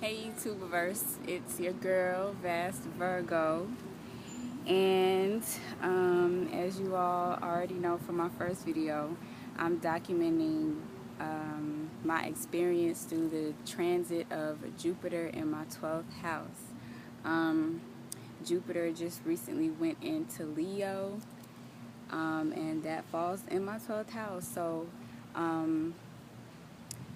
Hey YouTubeverse, it's your girl Vast Virgo, and as you all already know from my first video, I'm documenting my experience through the transit of Jupiter in my 12th house. Jupiter just recently went into Leo, and that falls in my 12th house. So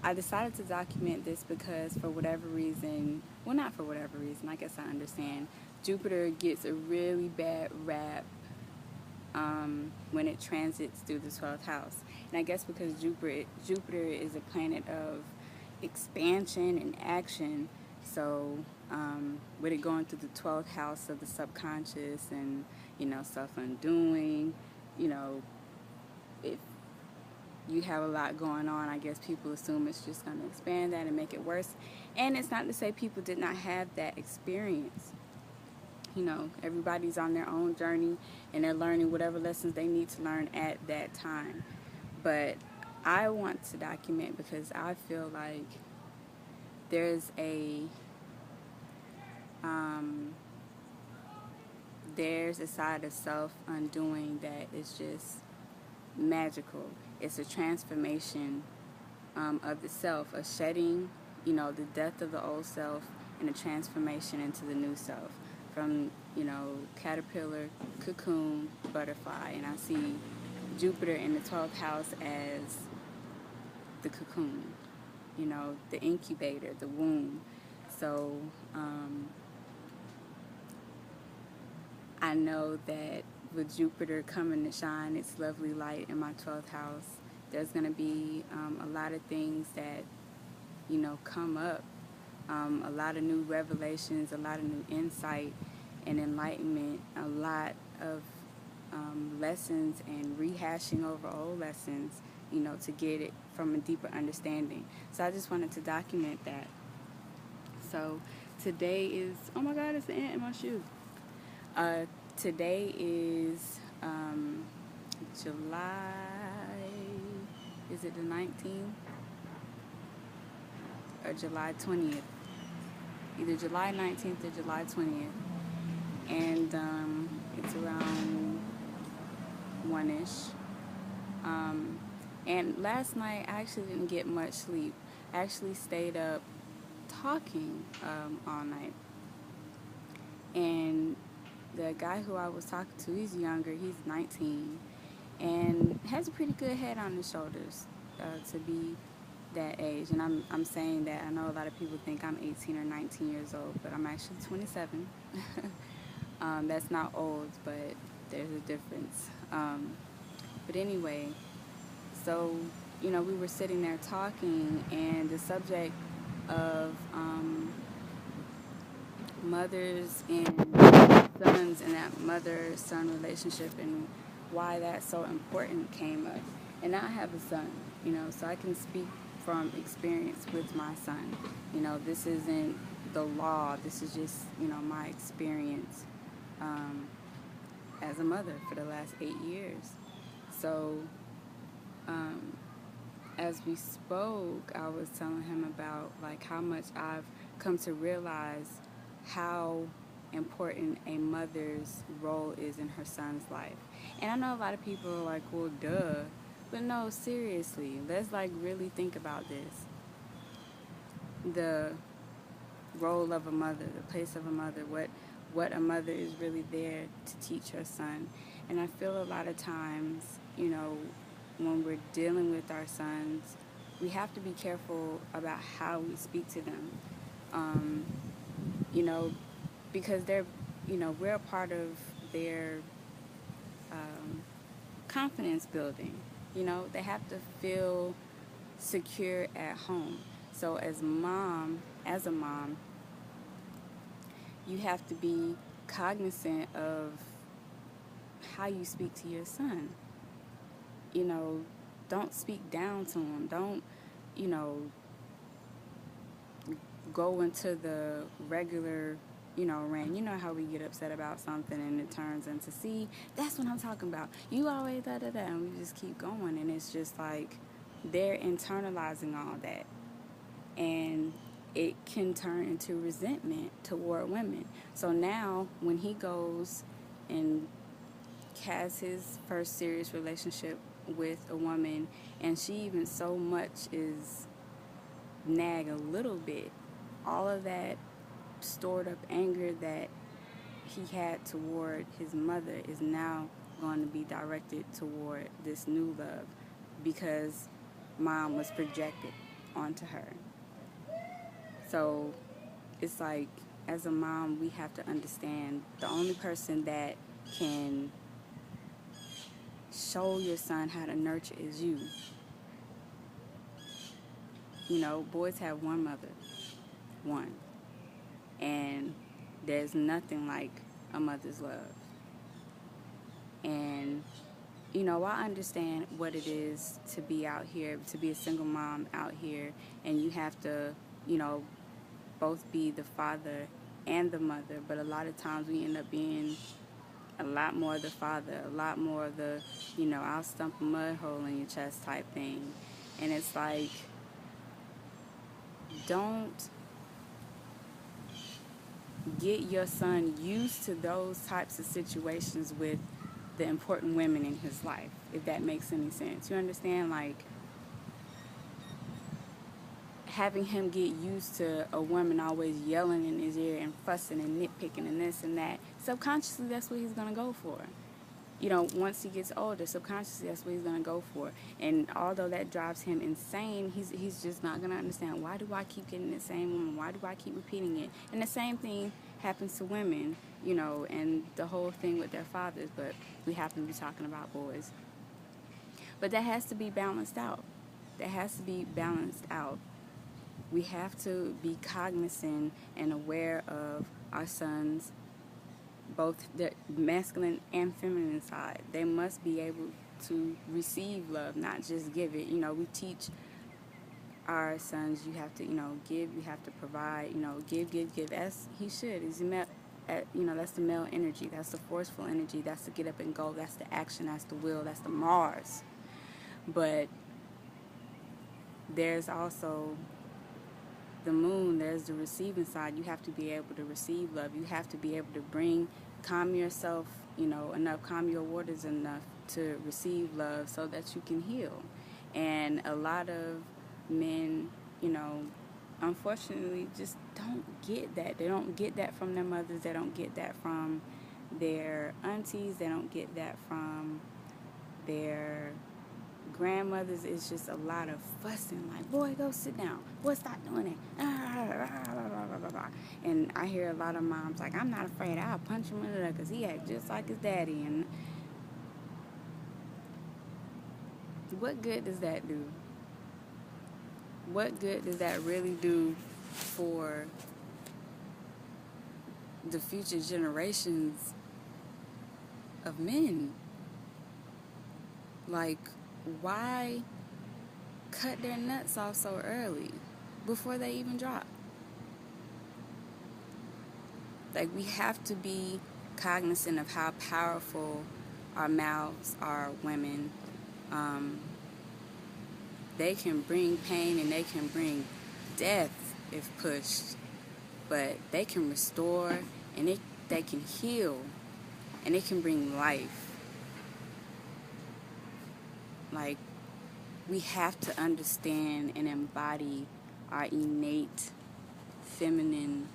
I decided to document this because for whatever reason, well, not for whatever reason, I guess I understand, Jupiter gets a really bad rap when it transits through the 12th house. And I guess because Jupiter is a planet of expansion and action, so with it going through the 12th house of the subconscious and, self-undoing, if you have a lot going on, I guess people assume it's just going to expand that and make it worse. And it's not to say people did not have that experience. Everybody's on their own journey and they're learning whatever lessons they need to learn at that time. But I want to document because I feel like there's a side of self-undoing that is just magical. It's a transformation of the self, a shedding, the death of the old self and a transformation into the new self. From, caterpillar, cocoon, butterfly. And I see Jupiter in the 12th house as the cocoon, the incubator, the womb. So I know that with Jupiter coming to shine its lovely light in my 12th house, there's going to be a lot of things that, come up, a lot of new revelations, a lot of new insight and enlightenment, a lot of lessons and rehashing over old lessons, to get it from a deeper understanding. So I just wanted to document that. So today is, oh my God, it's an ant in my shoe. Today is July, is it the 19th or July 20th? Either July 19th or July 20th. And it's around 1-ish. And last night I actually didn't get much sleep. I actually stayed up talking all night. And the guy who I was talking to, he's younger, he's 19, and has a pretty good head on his shoulders to be that age. And I'm saying that, I know a lot of people think I'm 18 or 19 years old, but I'm actually 27. That's not old, but there's a difference. But anyway, so, we were sitting there talking, and the subject of mothers and sons and that mother-son relationship and why that's so important came up. And I have a son, so I can speak from experience with my son. This isn't the law. This is just, my experience as a mother for the last 8 years. So as we spoke, I was telling him about how much I've come to realize how important a mother's role is in her son's life. And I know a lot of people are like, well, duh. But no, seriously, let's really think about this. The role of a mother, the place of a mother, what a mother is really there to teach her son. And I feel a lot of times, when we're dealing with our sons, we have to be careful about how we speak to them. Because they're, we're a part of their confidence building. They have to feel secure at home. So as a mom, you have to be cognizant of how you speak to your son. Don't speak down to him. Don't, go into the regular, rant. You know how we get upset about something and it turns into, see, that's what I'm talking about. You always da-da-da, and we just keep going. And it's just they're internalizing all that. And it can turn into resentment toward women. So now when he goes and has his first serious relationship with a woman, and she even so much is nag a little bit, all of that stored up anger that he had toward his mother is now going to be directed toward this new love because mom was projected onto her. So it's like, as a mom, we have to understand the only person that can show your son how to nurture is you. You know, boys have one mother, one. And there's nothing like a mother's love. And, you know, I understand what it is to be out here, to be a single mom out here, and you have to, you know, both be the father and the mother. But a lot of times we end up being a lot more the father, a lot more the, you know, I'll stump a mud hole in your chest type thing. And it's like, don't get your son used to those types of situations with the important women in his life, if that makes any sense. You understand? Like, having him get used to a woman always yelling in his ear and fussing and nitpicking and this and that, subconsciously that's what he's going to go for. You know, once he gets older, subconsciously that's what he's going to go for. And although that drives him insane, he's just not going to understand, why do I keep getting the same woman? Why do I keep repeating it? And the same thing happens to women, you know, and the whole thing with their fathers, but we happen to be talking about boys. But that has to be balanced out. That has to be balanced out. We have to be cognizant and aware of our sons, both the masculine and feminine side. They must be able to receive love, not just give it. You know, we teach our sons, you have to, you know, give, you have to provide, you know, give, as he should. He's you know, that's the male energy, that's the forceful energy, that's the get up and go, that's the action, that's the will, that's the Mars. But there's also the moon, there's the receiving side. You have to be able to receive love. You have to be able to calm yourself, you know, calm your waters enough to receive love so that you can heal. And a lot of men, you know, unfortunately just don't get that. They don't get that from their mothers. They don't get that from their aunties. They don't get that from their grandmothers. Is just a lot of fussing, like, boy, go sit down, boy, stop doing it. And I hear a lot of moms like, I'm not afraid, I'll punch him in the because he acts just like his daddy. And what good does that do? What good does that really do for the future generations of men? Like, why cut their nuts off so early before they even drop? Like, we have to be cognizant of how powerful our mouths are, women. They can bring pain and they can bring death if pushed, but they can restore and they can heal and it can bring life. Like, we have to understand and embody our innate feminine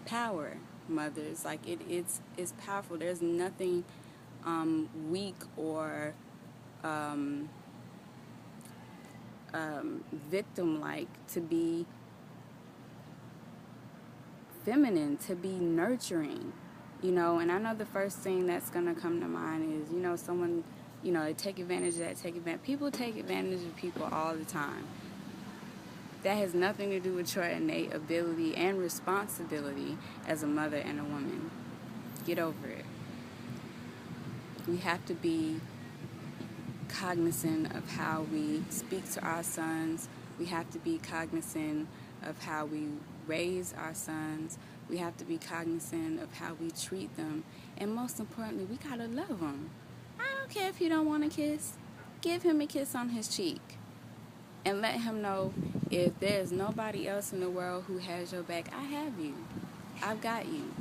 power, mothers. Like, it's powerful. There's nothing weak or victim-like to be feminine, to be nurturing, you know. And I know the first thing that's going to come to mind is, you know, someone, you know, take advantage of that, people take advantage of people all the time. That has nothing to do with your innate ability and responsibility as a mother and a woman. Get over it. We have to be cognizant of how we speak to our sons. We have to be cognizant of how we raise our sons. We have to be cognizant of how we treat them. And most importantly, we gotta love them. I don't care if you don't want a kiss. Give him a kiss on his cheek. And let him know If there's nobody else in the world who has your back, I have you. I've got you.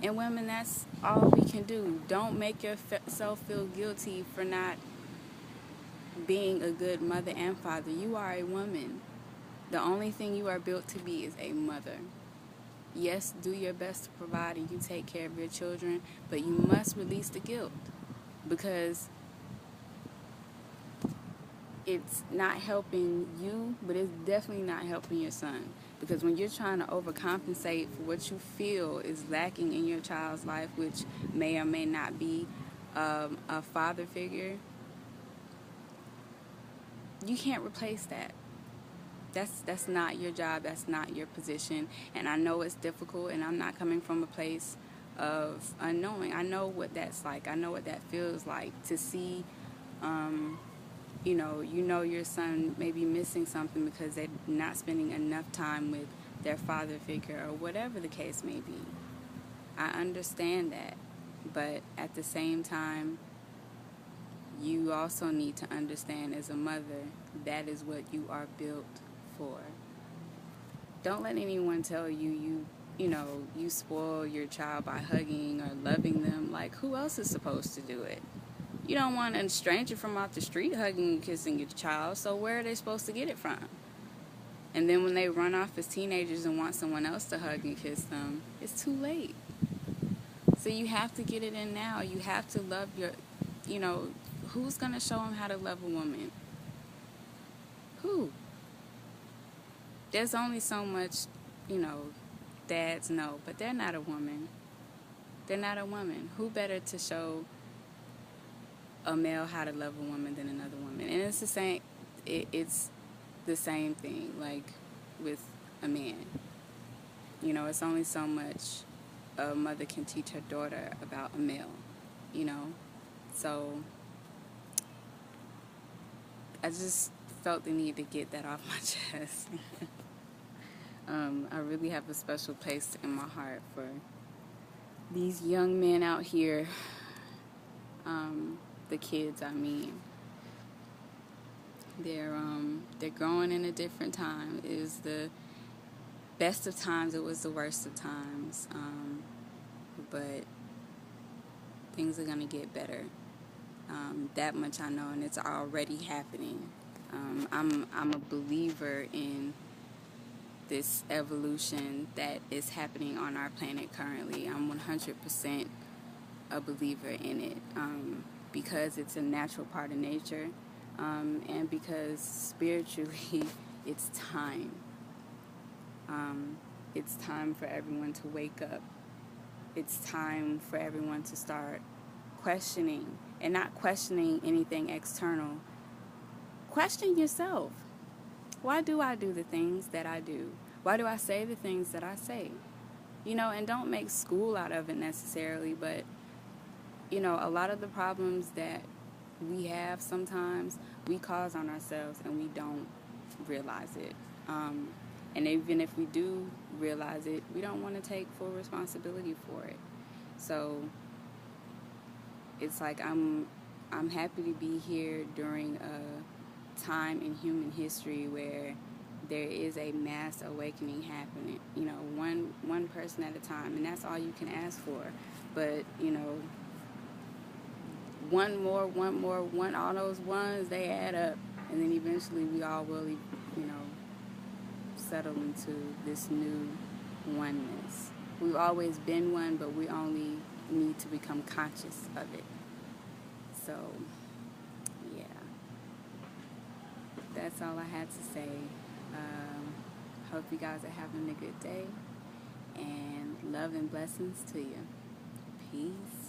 And women, that's all we can do. Don't make yourself feel guilty for not being a good mother and father. You are a woman. The only thing you are built to be is a mother. Yes, do your best to provide and you take care of your children, but you must release the guilt, because it's not helping you, but it's definitely not helping your son. Because when you're trying to overcompensate for what you feel is lacking in your child's life, which may or may not be a father figure, you can't replace that. That's not your job. That's not your position. And I know it's difficult, and I'm not coming from a place of unknowing. I know what that's like. I know what that feels like to see, you know your son may be missing something because they're not spending enough time with their father figure or whatever the case may be. I understand that. But at the same time, you also need to understand as a mother, that is what you are built for. Don't let anyone tell you you spoil your child by hugging or loving them. Like, who else is supposed to do it? You don't want a stranger from off the street hugging and kissing your child, so where are they supposed to get it from? And then when they run off as teenagers and want someone else to hug and kiss them, it's too late. So you have to get it in now. You have to love who's going to show them how to love a woman? Who? There's only so much, dads know, but they're not a woman. They're not a woman. Who better to show a male how to love a woman than another woman? And it's the same. It's the same thing, like with a man. It's only so much a mother can teach her daughter about a male. So I just felt the need to get that off my chest. I really have a special place in my heart for these young men out here. The kids, I mean. They're growing in a different time. It was the best of times, it was the worst of times. But things are going to get better. That much I know, and it's already happening. I'm a believer in this evolution that is happening on our planet currently. I'm 100% a believer in it, because it's a natural part of nature, and because spiritually it's time. It's time for everyone to wake up. It's time for everyone to start questioning, and not questioning anything external. Question yourself. Why do I do the things that I do? Why do I say the things that I say? And don't make school out of it necessarily, but, a lot of the problems that we have sometimes, we cause on ourselves and we don't realize it. And even if we do realize it, we don't want to take full responsibility for it. So it's like I'm happy to be here during a time in human history where there is a mass awakening happening. One person at a time, and that's all you can ask for. But one more, all those ones, they add up, and then eventually we all will, settle into this new oneness. We've always been one, but we only need to become conscious of it. So, yeah, that's all I had to say. Hope you guys are having a good day, and love and blessings to you. Peace.